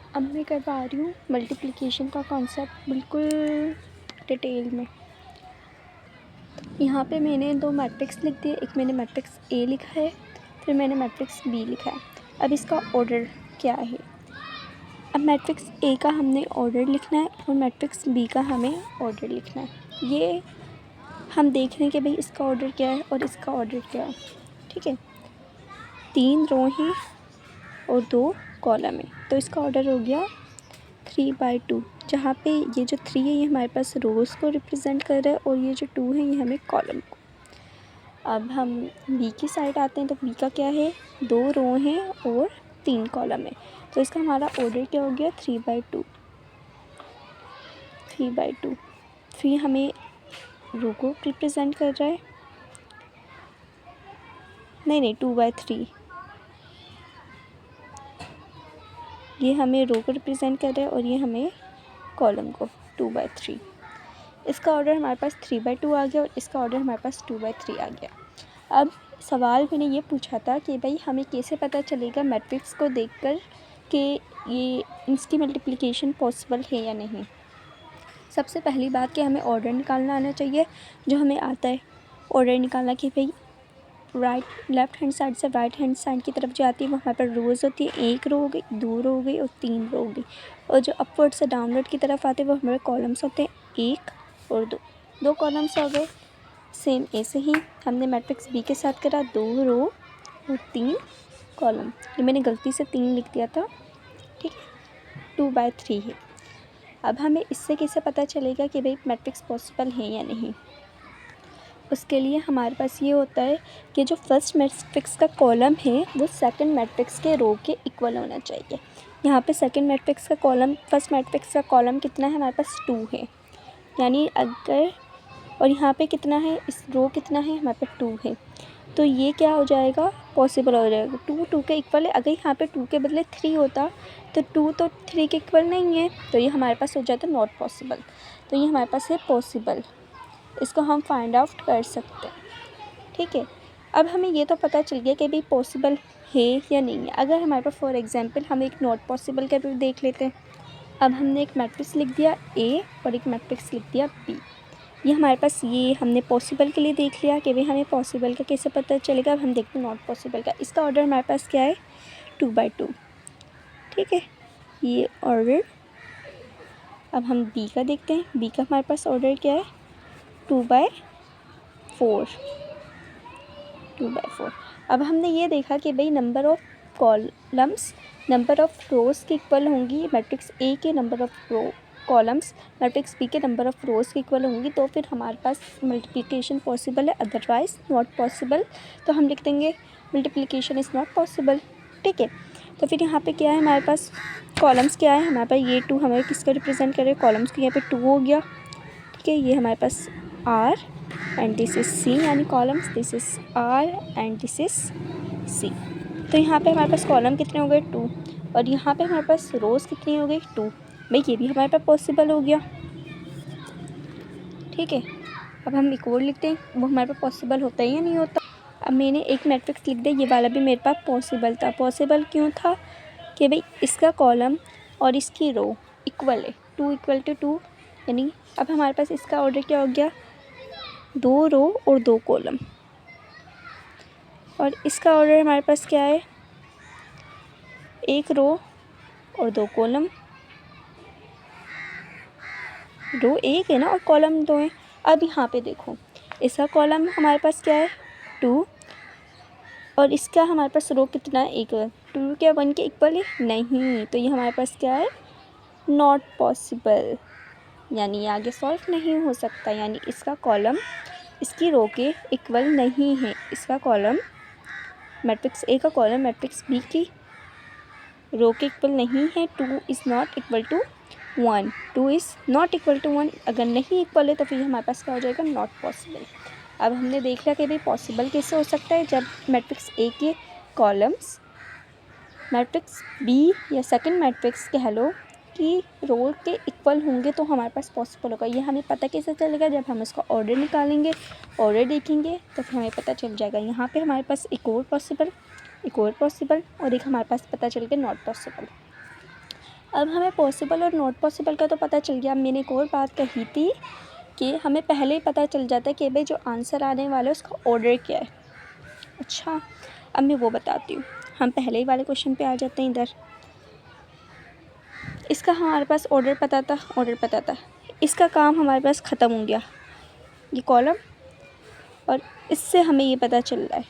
अब मैं करवा रही हूँ मल्टीप्लिकेशन का कॉन्सेप्ट बिल्कुल डिटेल में। यहाँ पे मैंने दो मैट्रिक्स लिख दिए, एक मैंने मैट्रिक्स ए लिखा है, फिर मैंने मैट्रिक्स बी लिखा है। अब इसका ऑर्डर क्या है? अब मैट्रिक्स ए का हमने ऑर्डर लिखना है और मैट्रिक्स बी का हमें ऑर्डर लिखना है। ये हम देख रहे हैं कि भाई इसका ऑर्डर क्या है और इसका ऑर्डर क्या है। ठीक है, 3 रो हैं और 2 कॉलम है, तो इसका ऑर्डर हो गया 3/2, जहाँ पे ये जो 3 है ये हमारे पास रोज़ को रिप्रेजेंट कर रहा है और ये जो 2 है ये हमें कॉलम को। अब हम बी की साइड आते हैं, तो बी का क्या है, 2 रो हैं और 3 कॉलम है, तो इसका हमारा ऑर्डर क्या हो गया 3/2। 3 हमें रो को रिप्रेजेंट कर रहा है, नहीं 2/3, ये हमें रो को रिप्रेजेंट कर रहा है और ये हमें कॉलम को 2/3। इसका ऑर्डर हमारे पास 3/2 आ गया और इसका ऑर्डर हमारे पास 2/3 आ गया। अब सवाल मैंने ये पूछा था कि भाई हमें कैसे पता चलेगा मैट्रिक्स को देखकर कि ये इसकी मल्टीप्लिकेशन पॉसिबल है या नहीं। सबसे पहली बात कि हमें ऑर्डर निकालना आना चाहिए, जो हमें आता है ऑर्डर निकालना कि भाई लेफ़्ट हैंड साइड से राइट हैंड साइड की तरफ जो आती है वो हमारे पास रोज़ होती है। 1 रो हो गई, 2 रो हो गई और 3 रो हो गई, और जो अपवर्ड से डाउनवर्ड की तरफ आते हैं वो हमारे कॉलम्स होते हैं, 1 और 2 कॉलम्स हो गए। सेम ऐसे ही हमने मैट्रिक्स बी के साथ करा, 2 रो और 3 कॉलम। ये मैंने गलती से 3 लिख दिया था, ठीक है, 2/3 है। अब हमें इससे कैसे पता चलेगा कि भाई मैट्रिक्स पॉसिबल है या नहीं। उसके लिए हमारे पास ये होता है कि जो फर्स्ट मैट्रिक्स का कॉलम है वो सेकंड मैट्रिक्स के रो के इक्वल होना चाहिए। यहाँ पे सेकंड मैट्रिक्स का कॉलम फर्स्ट मैट्रिक्स का कॉलम कितना है, हमारे पास 2 है, यानी अगर, और यहाँ पे कितना है, इस रो कितना है, हमारे पास 2 है, तो ये क्या हो जाएगा, पॉसिबल हो जाएगा। 2 के इक्वल है। अगर यहाँ पे 2 के बदले 3 होता तो 2 तो 3 के इक्वल नहीं है, तो ये हमारे पास हो जाता नॉट पॉसिबल। तो ये हमारे पास है पॉसिबल, इसको हम फाइंड आउट कर सकते हैं। ठीक है, अब हमें ये तो पता चल गया कि भाई पॉसिबल है या नहीं है। अगर हमारे पास फॉर एग्जांपल हम एक नॉट पॉसिबल का भी देख लेते हैं। अब हमने एक मैट्रिक्स लिख दिया ए और एक मैट्रिक्स लिख दिया बी। ये हमारे पास, ये हमने पॉसिबल के लिए देख लिया कि भाई हमें पॉसिबल का कैसे पता चलेगा। अब हम देखते हैं नॉट पॉसिबल का। इसका ऑर्डर हमारे पास क्या है, 2/2। ठीक है, ये ऑर्डर। अब हम बी का देखते हैं। बी का हमारे पास ऑर्डर क्या है, 2/4। अब हमने ये देखा कि भाई number of columns number of rows के इक्वल होंगी मैट्रिक्स ए के number of columns matrix B के नंबर ऑफ़ रोज़ के इक्वल होंगी, तो फिर हमारे पास मल्टीप्लिकेशन पॉसिबल है, अदरवाइज़ नॉट पॉसिबल। तो हम लिख देंगे मल्टीप्लिकेशन इज़ नॉट पॉसिबल। ठीक है, तो फिर यहाँ पे क्या है, हमारे पास कॉलम्स क्या है, हमारे पास ये 2 हमें किसका रिप्रेजेंट करे, कॉलम्स को। यहाँ पे 2 हो गया, ठीक है, ये हमारे पास R and this is C, यानी columns, this is R and this is C. तो यहाँ पे हमारे पास कॉलम कितने हो गए, 2, और यहाँ पे हमारे पास रोज़ कितनी हो गई, 2। भाई ये भी हमारे पास पॉसिबल हो गया। ठीक है, अब हम एक और लिखते हैं, वो हमारे पास पॉसिबल होता है या नहीं होता। अब मैंने एक मैट्रिक्स लिख दिया, ये वाला भी मेरे पास पॉसिबल था। पॉसिबल क्यों था कि भाई इसका कॉलम और इसकी रो इक्वल है, 2 = 2, यानी अब हमारे पास इसका ऑर्डर क्या हो गया, 2 रो और 2 कॉलम, और इसका ऑर्डर हमारे पास क्या है, 1 रो और 2 कॉलम। रो 1 है ना और कॉलम 2 है। अब यहाँ पे देखो, इसका कॉलम हमारे पास क्या है, 2, और इसका हमारे पास रो कितना है, 1। 2 क्या 1 के इक्वल है, नहीं, तो ये हमारे पास क्या है, नॉट पॉसिबल, यानी आगे सॉल्व नहीं हो सकता, यानी इसका कॉलम इसकी रो के इक्वल नहीं है। इसका कॉलम मैट्रिक्स ए का कॉलम मैट्रिक्स बी की रो के इक्वल नहीं है। 2 is not equal to 1, 2 is not equal to 1। अगर नहीं इक्वल है तो फिर हमारे पास क्या हो जाएगा, नॉट पॉसिबल। अब हमने देख लिया कि भाई पॉसिबल कैसे हो सकता है, जब मैट्रिक्स ए के कॉलम्स मैट्रिक्स बी या सेकंड मैट्रिक्स कह लो कि रो के इक्वल होंगे तो हमारे पास पॉसिबल होगा। ये हमें पता कैसे चलेगा, जब हम इसका ऑर्डर निकालेंगे, ऑर्डर देखेंगे तो फिर हमें पता चल जाएगा। यहाँ पे हमारे पास एक और पॉसिबल और एक हमारे पास पता चल गया नॉट पॉसिबल। अब हमें पॉसिबल और नॉट पॉसिबल का तो पता चल गया। अब मैंने एक और बात कही थी कि हमें पहले ही पता चल जाता है कि भाई जो आंसर आने वाला है उसका ऑर्डर क्या है। अच्छा, अब मैं वो बताती हूँ। हम पहले ही वाले क्वेश्चन पे आ जाते हैं। इधर इसका हमारे पास ऑर्डर पता था, इसका काम हमारे पास ख़त्म हो गया, ये कॉलम। और इससे हमें ये पता चल रहा है,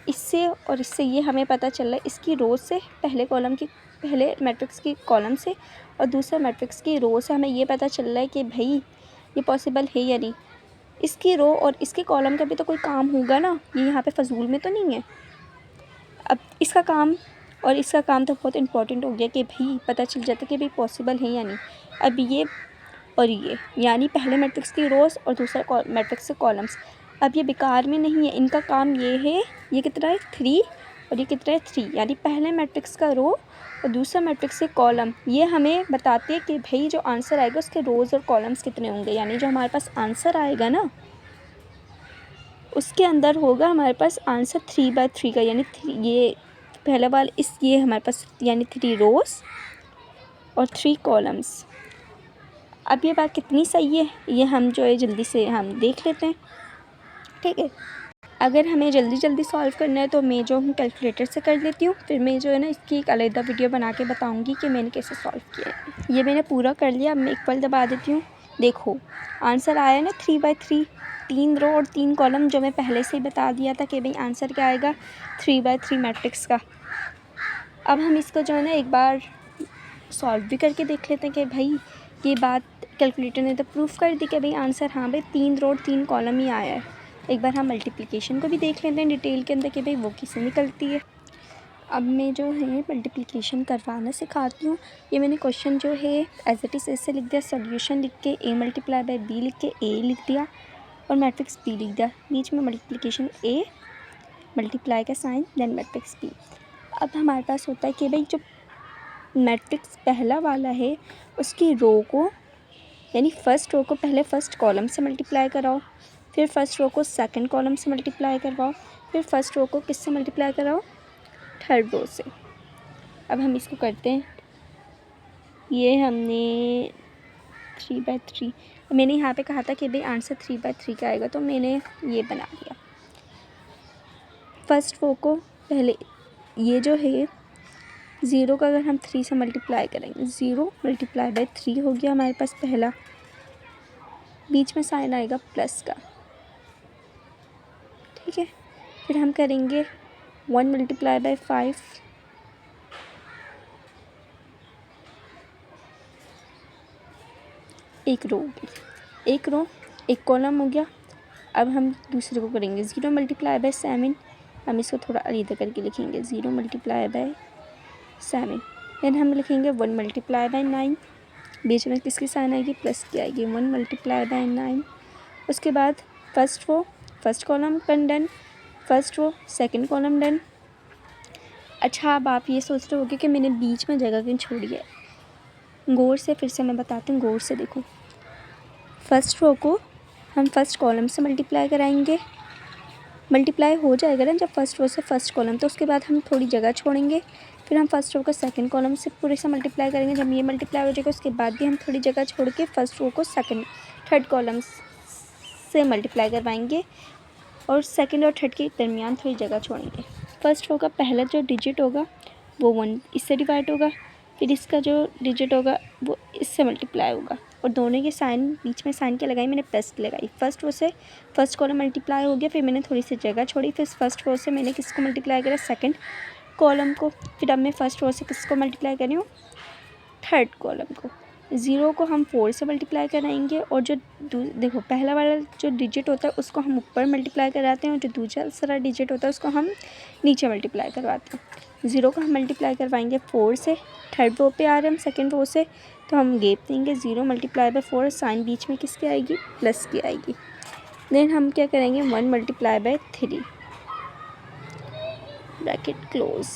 इससे और इससे ये हमें पता चल रहा है इसकी रो से, पहले मैट्रिक्स की कॉलम से और दूसरे मैट्रिक्स की रो से हमें ये पता चल रहा है कि भाई ये पॉसिबल है या नहीं। इसकी रो और इसके कॉलम का भी तो कोई काम होगा ना, ये यहाँ पे फजूल में तो नहीं है। अब इसका काम और इसका काम तो बहुत इंपॉर्टेंट हो गया कि भाई पता चल जाता है कि भाई पॉसिबल है या नहीं। अब ये और ये यानी पहले मैट्रिक्स की रोज़ और दूसरा मैट्रिक्स के कॉलम्स, अब ये बेकार में नहीं है। इनका काम ये है, ये कितना है 3 और ये कितना है 3, यानी पहले मैट्रिक्स का रो और दूसरा मैट्रिक्स के कॉलम, ये हमें बताते हैं कि भाई जो आंसर आएगा उसके रोज़ और कॉलम्स कितने होंगे। यानी जो हमारे पास आंसर आएगा ना उसके अंदर होगा हमारे पास आंसर 3/3 का, यानी ये पहला वाला ये हमारे पास यानी 3 रोज़ और 3 कॉलम्स। अब ये बात कितनी सही है ये हम जो है जल्दी से हम देख लेते हैं। ठीक है, अगर हमें जल्दी सॉल्व करना है तो मैं जो हूँ कैलकुलेटर से कर लेती हूँ, फिर मैं जो है ना इसकी एक अलग वीडियो बना के बताऊँगी कि मैंने कैसे सॉल्व किया है। ये मैंने पूरा कर लिया। अब मैं एक पल दबा देती हूँ। देखो आंसर आया ना 3/3, 3 रो और 3 कॉलम, जो मैं पहले से ही बता दिया था कि भाई आंसर क्या आएगा 3/3 मैट्रिक्स का। अब हम इसको जो है ना एक बार सॉल्व भी करके देख लेते हैं कि भाई ये बात कैलकुलेटर ने तो प्रूफ कर दी कि भाई आंसर हाँ भाई 3 रो और 3 कॉलम ही आया है। एक बार हम मल्टीप्लिकेशन को भी देख लेते हैं डिटेल के अंदर कि भाई वो किससे निकलती है। अब मैं जो है मल्टीप्लिकेशन करवाना सिखाती हूँ। ये मैंने क्वेश्चन जो है एज इट इज़ ऐसे लिख दिया, सॉल्यूशन लिख के A × B लिख के A लिख दिया और मैट्रिक्स B लिख दिया, बीच में मल्टीप्लिकेशन A, मल्टीप्लाई का साइन, देन मैट्रिक्स B। अब हमारे पास होता है कि भाई जो मैट्रिक्स पहला वाला है उसकी रो को, यानी फर्स्ट रो को पहले फर्स्ट कॉलम से मल्टीप्लाई कराओ, फिर फर्स्ट रो को सेकंड कॉलम से मल्टीप्लाई करवाओ, फिर फर्स्ट रो को किससे मल्टीप्लाई कराओ, थर्ड रो से। अब हम इसको करते हैं। ये हमने 3/3, मैंने यहाँ पे कहा था कि भाई आंसर 3/3 का आएगा, तो मैंने ये बना दिया। फर्स्ट रो को पहले, ये जो है 0 का अगर हम 3 से मल्टीप्लाई करेंगे, 0 × 3 हो गया हमारे पास पहला, बीच में साइन आएगा प्लस का। ठीक है, फिर हम करेंगे 1 × 5, एक रो होगी, एक रो एक कॉलम हो गया। अब हम दूसरे को करेंगे 0 × 7, हम इसको थोड़ा अलग करके लिखेंगे 0 × 7, देन हम लिखेंगे 1 × 9, बीच में किसकी साइन आएगी, प्लस की आएगी, 1 × 9। उसके बाद first row first column done, first row second column done. अच्छा, अब आप ये सोच रहे होगे कि मैंने बीच में जगह क्यों छोड़ी है। गौर से फिर से मैं बताती हूँ, गौर से देखो। फर्स्ट रो को हम फर्स्ट कॉलम से मल्टीप्लाई कराएंगे, मल्टीप्लाई हो जाएगा ना जब फर्स्ट रो से फर्स्ट कॉलम, तो उसके बाद हम थोड़ी जगह छोड़ेंगे, फिर हम फर्स्ट रो को सेकंड कॉलम से पूरे से मल्टीप्लाई करेंगे। जब ये मल्टीप्लाई हो जाएगा उसके बाद भी हम थोड़ी जगह छोड़ के फर्स्ट रो को थर्ड कॉलम से मल्टीप्लाई करवाएंगे और सेकंड और थर्ड के दरमियान थोड़ी जगह छोड़ेंगे। फर्स्ट रो का पहला जो डिजिट होगा वो 1 इससे डिवाइड होगा, फिर इसका जो डिजिट होगा वो इससे मल्टीप्लाई होगा और दोनों के साइन, बीच में साइन क्या लगाई मैंने, प्लस की लगाई। फर्स्ट रो से फर्स्ट कॉलम मल्टीप्लाई हो गया, फिर मैंने थोड़ी सी जगह छोड़ी, फिर फर्स्ट रो से मैंने किसको मल्टीप्लाई करा, सेकंड कॉलम को। फिर अब मैं फर्स्ट रो से किसको मल्टीप्लाई कर रही हूँ, थर्ड कॉलम को। 0 को हम 4 से मल्टीप्लाई कराएंगे और जो देखो पहला वाला जो डिजिट होता है उसको हम ऊपर मल्टीप्लाई कराते हैं और जो दूसरा डिजिट होता है उसको हम नीचे मल्टीप्लाई करवाते हैं। 0 को हम मल्टीप्लाई करवाएंगे 4 से, थर्ड रो पे आ रहे हैं हम सेकंड रो से, तो हम गैप देंगे 0 × 4, साइन बीच में किसकी आएगी, प्लस की आएगी। देन हम क्या करेंगे 1 × 3, bracket close.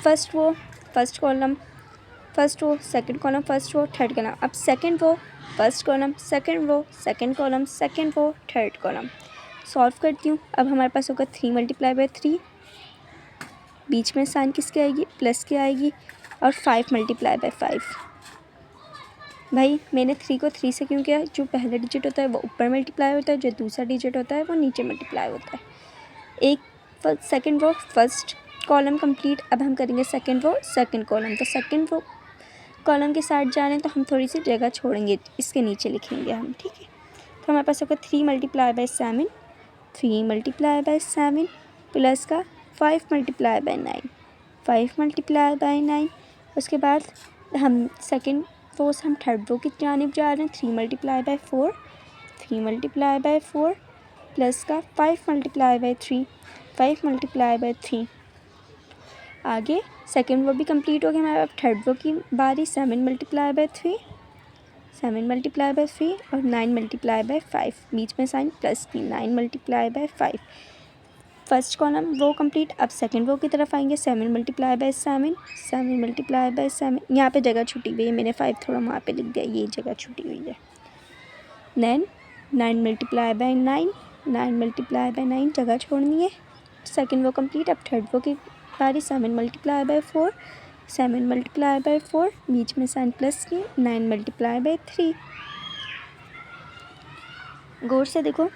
First row first column, first row second column, first row third column. अब second row first column, second row second column, second row third column. Solve करती हूँ। अब हमारे पास होगा 3 × 3, बीच में साइन किसकी आएगी, प्लस की आएगी, और 5 × 5। भाई मैंने 3 को 3 से क्यों किया? जो पहला डिजिट होता है वो ऊपर मल्टीप्लाई होता है, जो दूसरा डिजिट होता है वो नीचे मल्टीप्लाई होता है। एक second row first column complete. अब हम करेंगे सेकंड रो सेकंड कॉलम। तो सेकंड रो कॉलम के साथ जा रहे हैं तो हम थोड़ी सी जगह छोड़ेंगे, इसके नीचे लिखेंगे हम, ठीक है। तो हमारे पास होगा 3 multiply by 7, 3 multiply by 7 plus का 5 मल्टीप्लाई बाय 9, 5 मल्टीप्लाई बाय 9। उसके बाद हम सेकंड रो से हम थर्ड रो की जानिब जा रहे हैं। 3 multiply by 4, 3 multiply by 4 plus का 5 मल्टीप्लाई बाय 3, 5 मल्टीप्लाई बाय 3। आगे सेकंड रो भी कंप्लीट हो गया हमारा। अब थर्ड रो की बारी। 7 मल्टीप्लाई बाय 3, 7 मल्टीप्लाई बाय 3 और 9 मल्टीप्लाई बाय 5, बीच में साइन प्लस की, 9 multiply by 5। First column row complete. अब सेकंड रो की तरफ आएंगे। 7 मल्टीप्लाई बाय 7, 7 मल्टीप्लाई बाय 7। यहाँ पे जगह छुटी हुई है, मैंने 5 थोड़ा वहाँ पे लिख दिया, ये जगह छुटी हुई है। Then 9 multiply by 9, 9 multiply by 9 जगह छोड़नी है। Second row complete. अब थर्ड रो की बारी। 7 मल्टीप्लाई बाय 4, 7 मल्टीप्लाई बाय 4, बीच में साइन प्लस की, 9 मल्टीप्लाई बाय 3। गौर से देखो,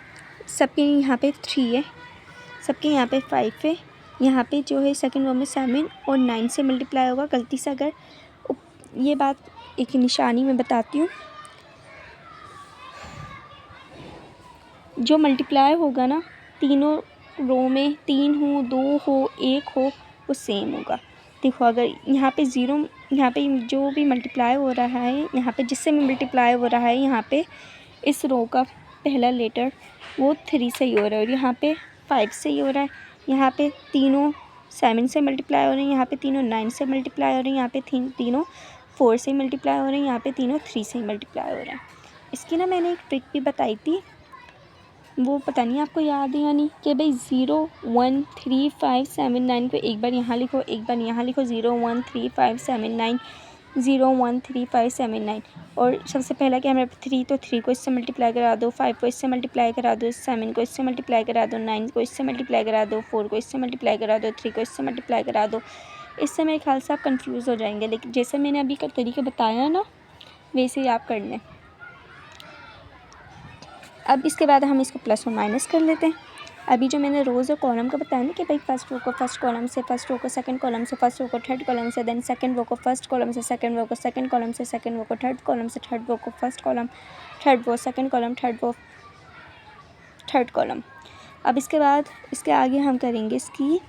सबके यहाँ पे 3 है, सबके यहाँ पे 5 है। यहाँ पे जो है सेकंड रो में 7 और 9 से मल्टीप्लाई होगा। गलती से अगर ये बात एक निशानी में बताती हूँ, जो मल्टीप्लाई होगा ना तीनों रो में, 3 हो 2 हो 1 हो, वो सेम होगा। देखो अगर यहाँ पे 0, यहाँ पे जो भी मल्टीप्लाई हो रहा है, यहाँ पे जिससे भी मल्टीप्लाई हो रहा है, यहाँ पे इस रो का पहला लेटर वो 3 से ही हो रहा है और यहाँ पे 5 से ही हो रहा है। यहाँ पे तीनों 7 से मल्टीप्लाई हो रहे हैं, यहाँ पे तीनों 9 से मल्टीप्लाई हो रहे हैं, यहाँ पे तीनों 4 से मल्टीप्लाई हो रहे हैं, यहाँ पे तीनों 3 से मल्टीप्लाई हो रहे हैं। इसकी ना मैंने एक ट्रिक भी बताई थी, वो पता नहीं आपको याद है या नहीं, कि भाई 0 1 3 5 7 9 को एक बार यहाँ लिखो, एक बार यहाँ लिखो। 0 1 3 5 7 9, 0 1 3 5 7 9। और सबसे पहला क्या है मेरे 3, तो 3 को इससे मल्टीप्लाई करा दो, 5 को इससे मल्टीप्लाई करा दो, 7 को इससे मल्टीप्लाई करा दो, 9 को इससे मल्टीप्लाई करा दो, 4 को इससे मल्टीप्लाई करा दो, 3 को इससे मल्टीप्लाई करा दो। इससे मेरे ख्याल से आप कन्फ्यूज़ हो जाएंगे, लेकिन जैसे मैंने अभी का तरीका बताया ना, वैसे ही आप कर लें। अब इसके बाद हम इसको प्लस और माइनस कर लेते हैं। अभी जो मैंने रोज़ और कॉलम का बताया ना कि भाई फर्स्ट रो को फर्स्ट कॉलम से, फर्स्ट रो को सेकंड कॉलम से, फर्स्ट रो को थर्ड कॉलम से, देन सेकंड रो को फर्स्ट कॉलम से, सेकंड रो को सेकंड कॉलम से, सेकंड रो को थर्ड कॉलम से, थर्ड रो को first column, third row second column, third row third column. अब इसके बाद इसके आगे हम करेंगे इसकी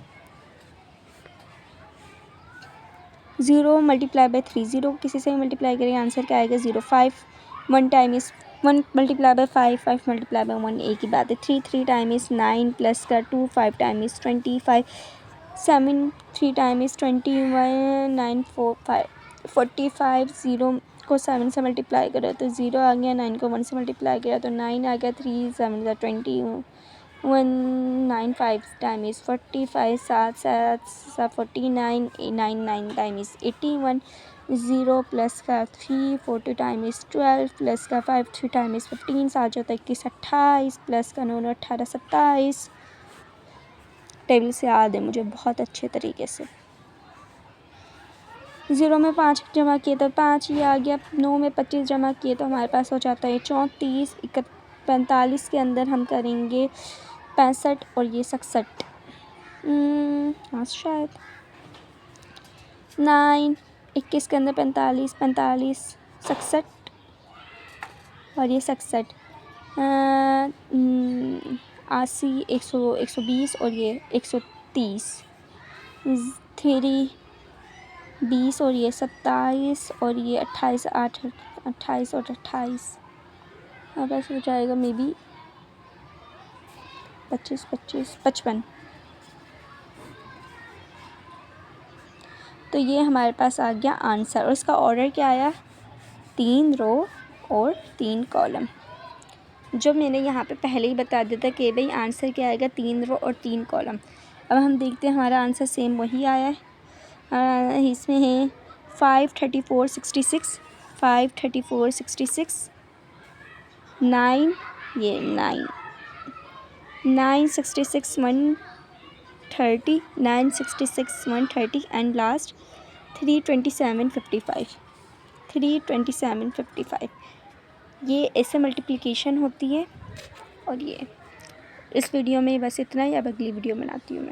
0 मल्टीप्लाई बाय 3, 0 किसी से भी मल्टीप्लाई करेंगे, आंसर क्या आएगा 0। 5 1 टाइम इस 1 मल्टीप्लाई बाय 5, 5 मल्टीप्लाई बाय 1 एक ही बात है। 3 3 टाइम इस 9 प्लस का 2, 5 टाइम इस 25, 7 3 टाइम इस 21, 9 4 5 45। 0 को 7 से मल्टीप्लाई करो तो 0 आ गया, 9 को 1 से मल्टीप्लाई किया तो 9 आ गया, 3 7 20, 1 9 5 time is 45, 7 7 49, 9 9 time is 81, 0 plus का 3 40 टाइम इज़ 12 प्लस का 5 3 टाइम इज़ 15, 7 होता है 21 28 प्लस का 9 18 27। टेबल से याद है मुझे बहुत अच्छे तरीके से। 0 में 5 जमा किए तो 5 ही आ गया, 9 में 25 जमा किए तो हमारे पास हो जाता है 34, 45 के अंदर हम करेंगे 65 और ये 67, हाँ शायद 9 21 के अंदर 45 45 67 और ये 67, 80 120 और ये 130, 3 20 और ये 27 और ये 28 8 28 और 28, अब ऐसे हो जाएगा मे बी 25 25 55। तो ये हमारे पास आ गया आंसर और इसका ऑर्डर क्या आया, 3 रो और 3 कॉलम। जो मैंने यहाँ पे पहले ही बता दिया था कि भाई आंसर क्या आएगा, 3 रो और 3 कॉलम। अब हम देखते हैं हमारा आंसर सेम वही आया है। इसमें है 5 34 66, 5 34 66, 9 ये 9 9 66 130, 9 66 130 एंड लास्ट 3 27 55। 3, 27, 55। ये ऐसे मल्टीप्लिकेशन होती है। और ये इस वीडियो में बस इतना ही। अब अगली वीडियो बनाती हूँ मैं।